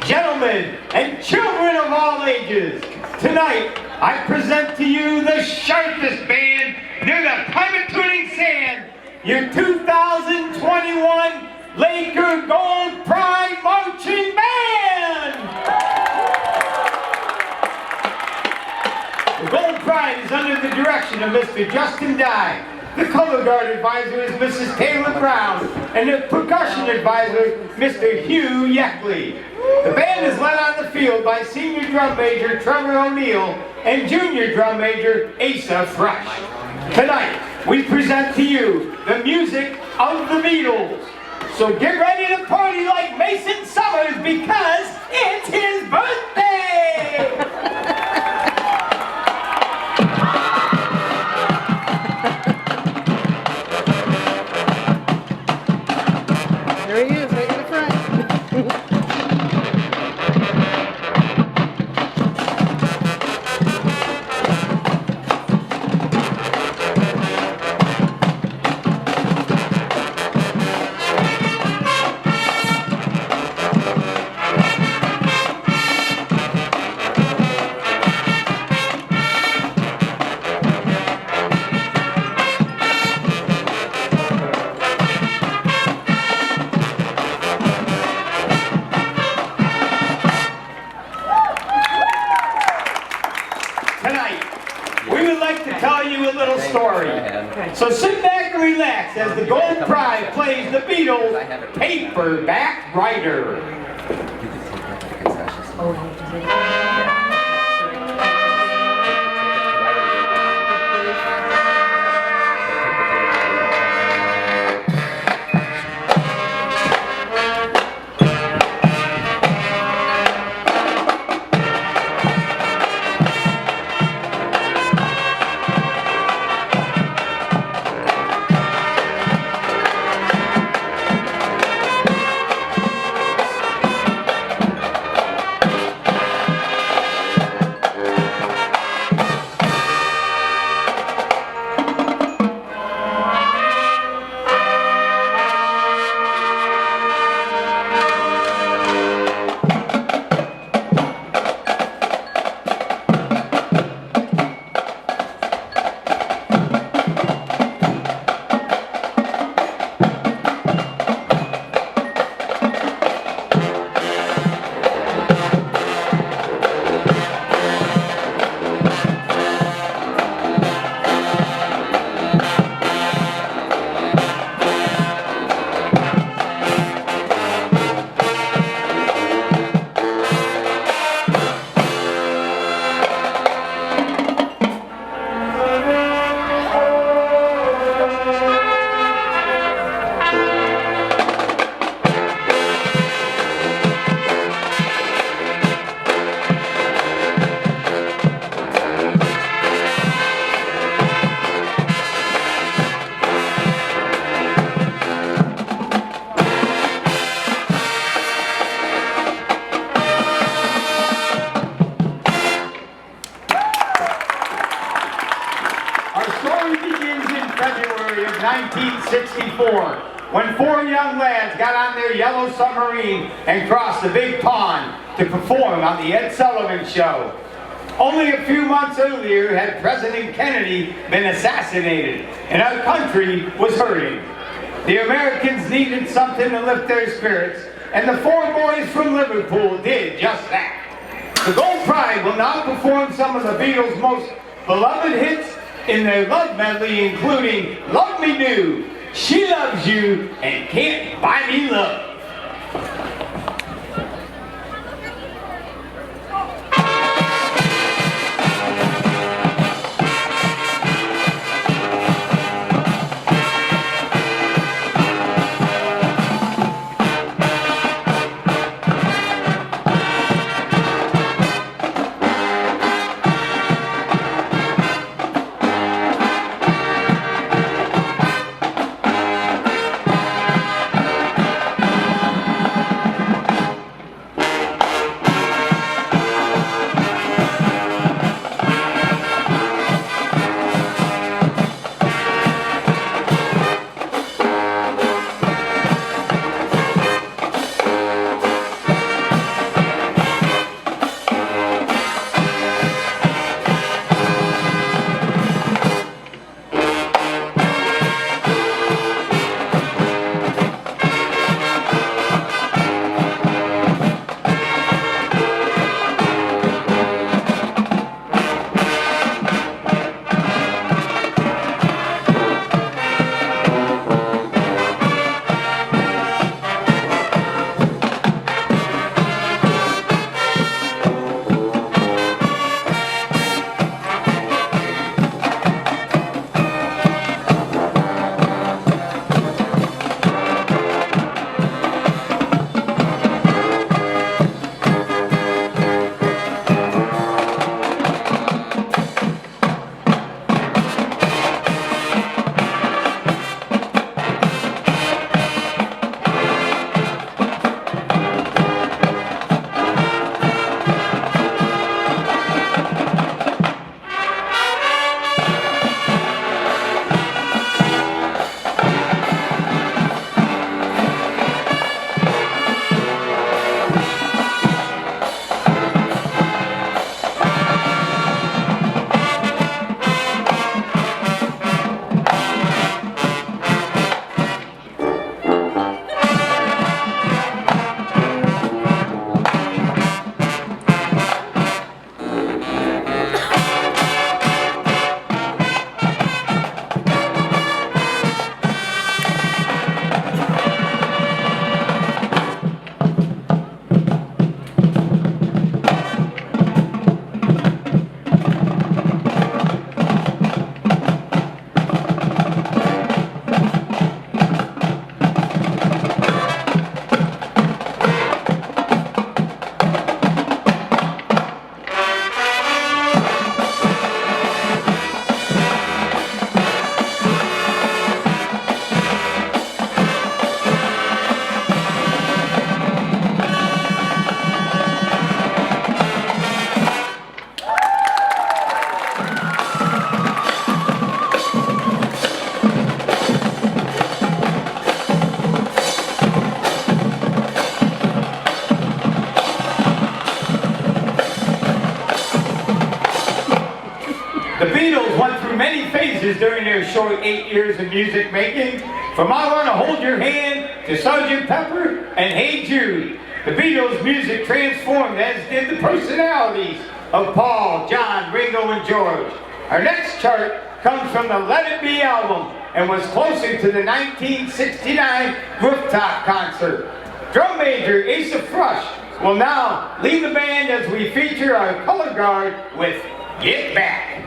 gentlemen, and children of all ages, tonight I present to you the sharpest band near the Pymatuning sand, your 2021 Laker Gold Pride Marching Band! The Gold Pride is under the direction of Mr. Justin Dye. The color guard advisor is Mrs. Taylor Brown, and the percussion advisor, Mr. Hugh Yeckley. The band is led on the field by senior drum major Trevor O'Neill and junior drum major Asa Fresh. Tonight, we present to you the music of the Beatles. So get ready to party like Mason Summers because it's his birthday! There he is, right in the front. So sit back and relax as the Gold Pride plays the Beatles' Paperback Writer. February of 1964, when four young lads got on their yellow submarine and crossed the big pond to perform on the Ed Sullivan Show. Only a few months earlier had President Kennedy been assassinated, and our country was hurting. The Americans needed something to lift their spirits, and the four boys from Liverpool did just that. The Gold Pride will now perform some of the Beatles' most beloved hits in their love medley, including Love Me Do, She Loves You, and Can't Buy Me Love. releases during their short 8 years of music making, from I Want to Hold Your Hand to Sgt. Pepper and Hey Jude, the Beatles' music transformed, as did the personalities of Paul, John, Ringo, and George. Our next chart comes from the Let It Be album and was closer to the 1969 rooftop concert. Drum major Asa Frush will now lead the band as we feature our color guard with Get Back.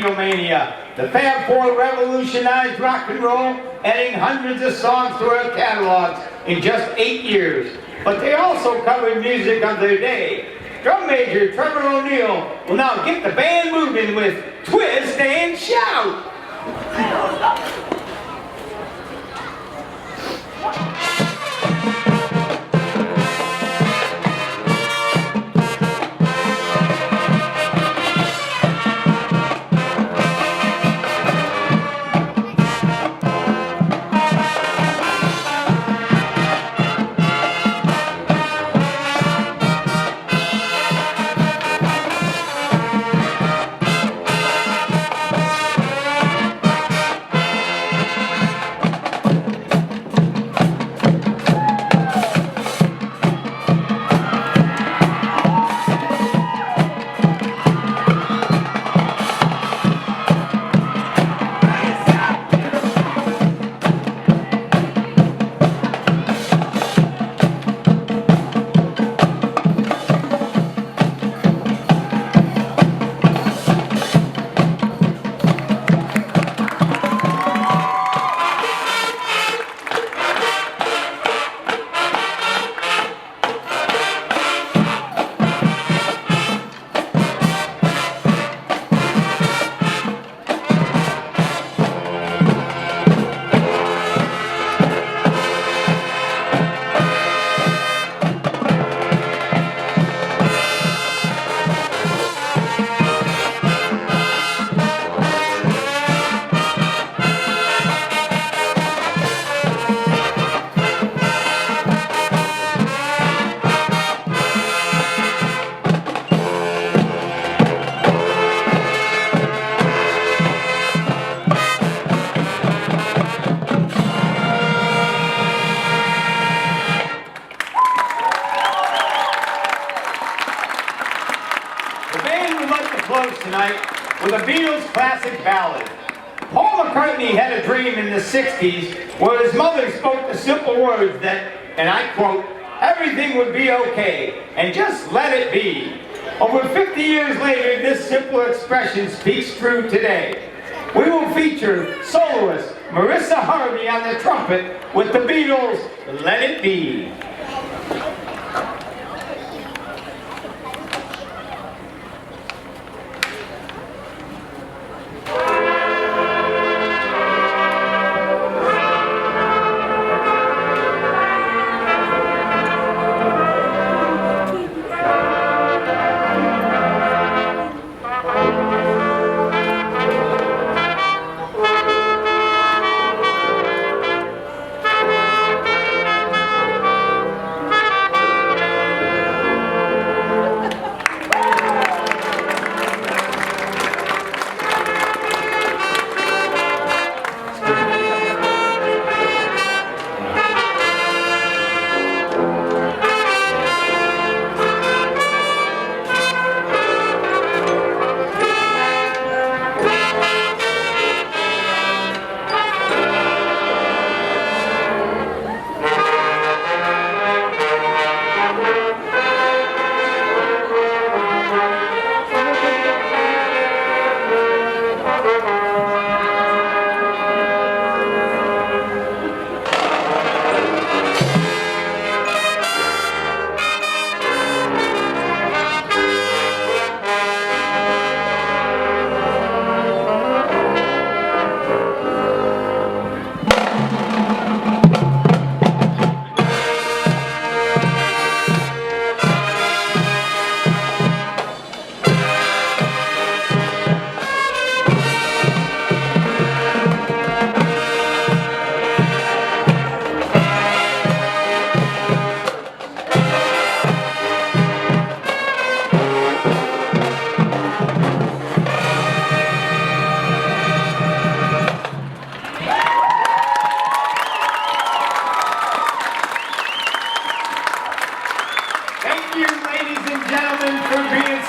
Beatlemania. The Fab Four revolutionized rock and roll, adding hundreds of songs to our catalogs in just 8 years. But they also covered music of their day. Drum major Trevor O'Neill will now get the band moving with Twist and Shout. With a Beatles classic ballad. Paul McCartney had a dream in the 60s where his mother spoke the simple words that, and I quote, everything would be okay, and just let it be. Over 50 years later, this simple expression speaks true today. We will feature soloist Marissa Harvey on the trumpet with the Beatles' Let It Be.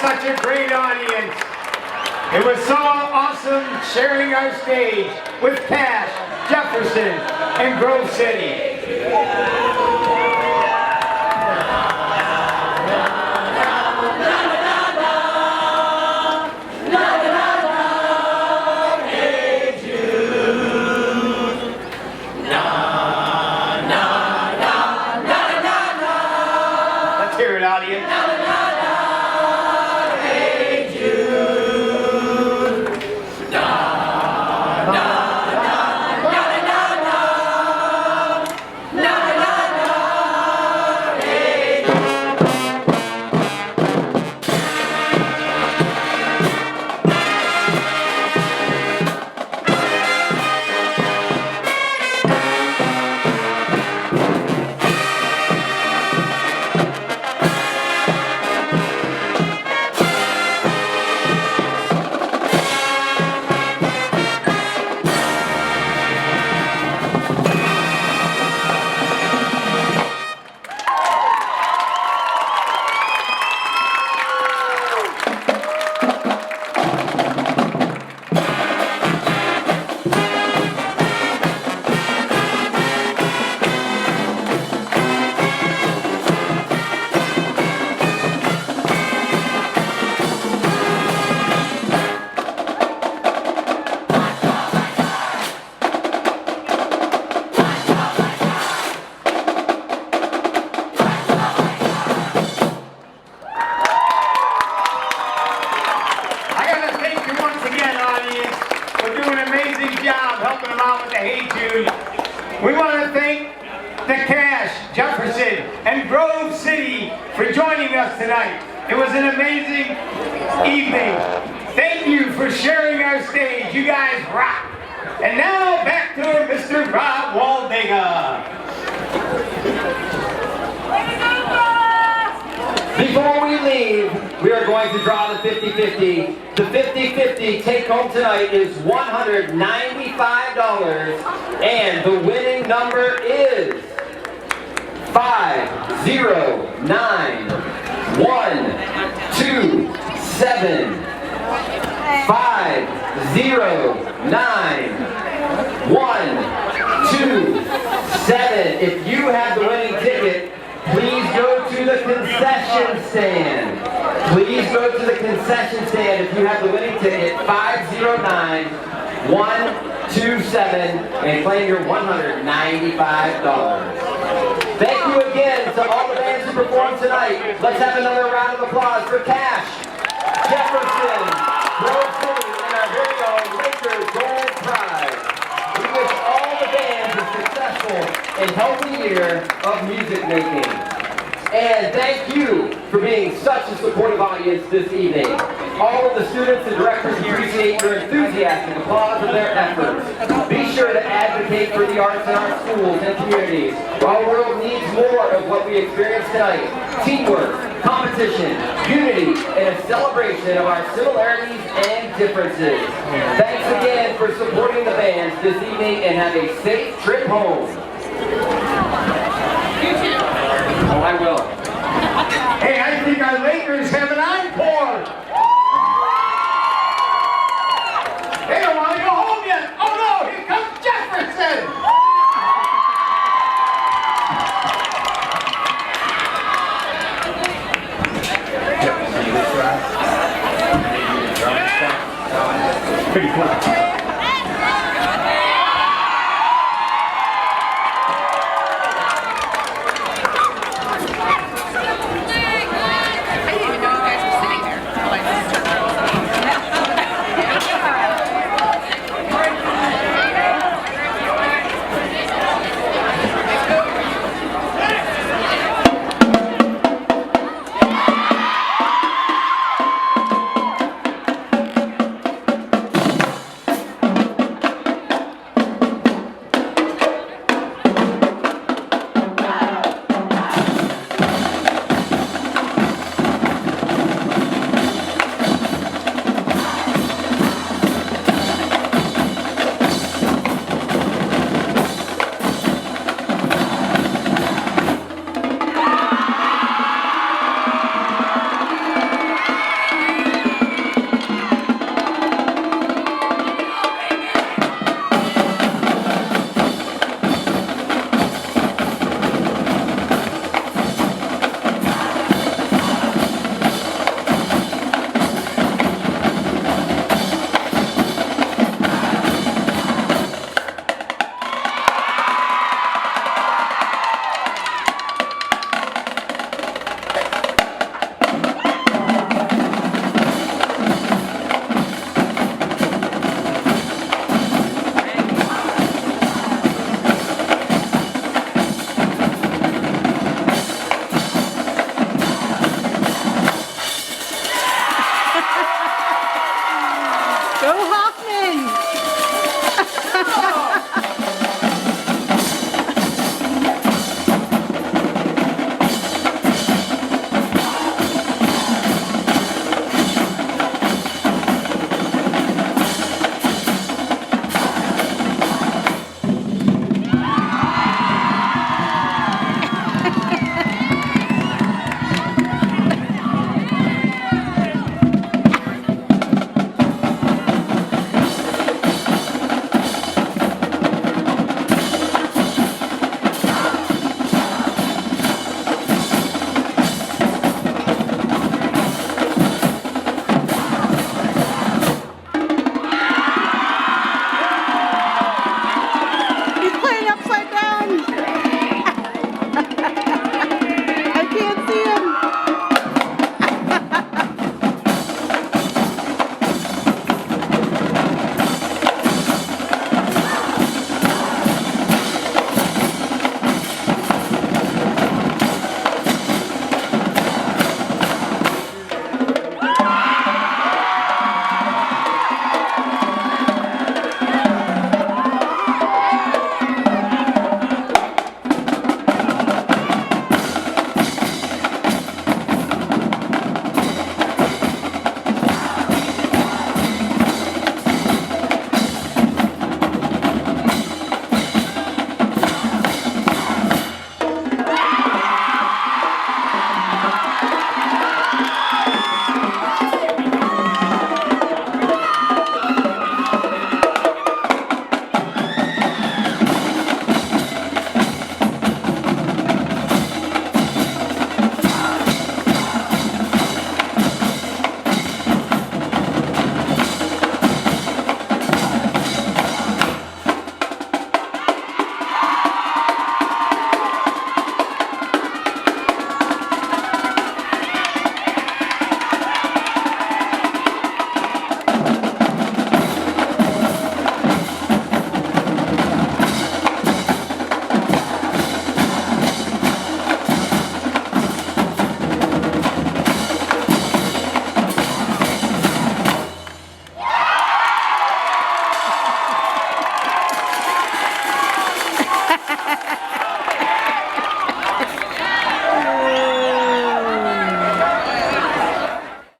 Such a great audience. It was so awesome sharing our stage with Cash, Jefferson, and Grove City. Let's hear it, audience. Helping them out with the Hey Jude. We want to thank the Cash, Jefferson, and Grove City for joining us tonight. It was an amazing evening. Thank you for sharing our stage. You guys rock. And now back to Mr. Rob Waldega. Before we leave, we are going to draw the 50-50. The 50-50 take home tonight is $195, and the winning number is 509-127. 509-127. If you have the winning ticket, please go to the concession stand. Please go to the concession stand if you have the winning ticket, 509-127, and claim your $195. Thank you again to all the bands who performed tonight. Let's have another round of applause for Cash, Jefferson, Grove City, and our very own Lakers Gold Prize. We wish all the bands a successful and healthy year of music making. And thank you for being such a supportive audience this evening. All of the students and directors appreciate your enthusiastic applause of their efforts. Be sure to advocate for the arts in our schools and communities. Our world needs more of what we experienced tonight. Teamwork, competition, unity, and a celebration of our similarities and differences. Thanks again for supporting the bands this evening and have a safe trip home. Oh, I will. Hey, I think our Lakers have an encore. They don't want to go home yet. Oh no, here comes Jefferson. Pretty close. Go Hawks!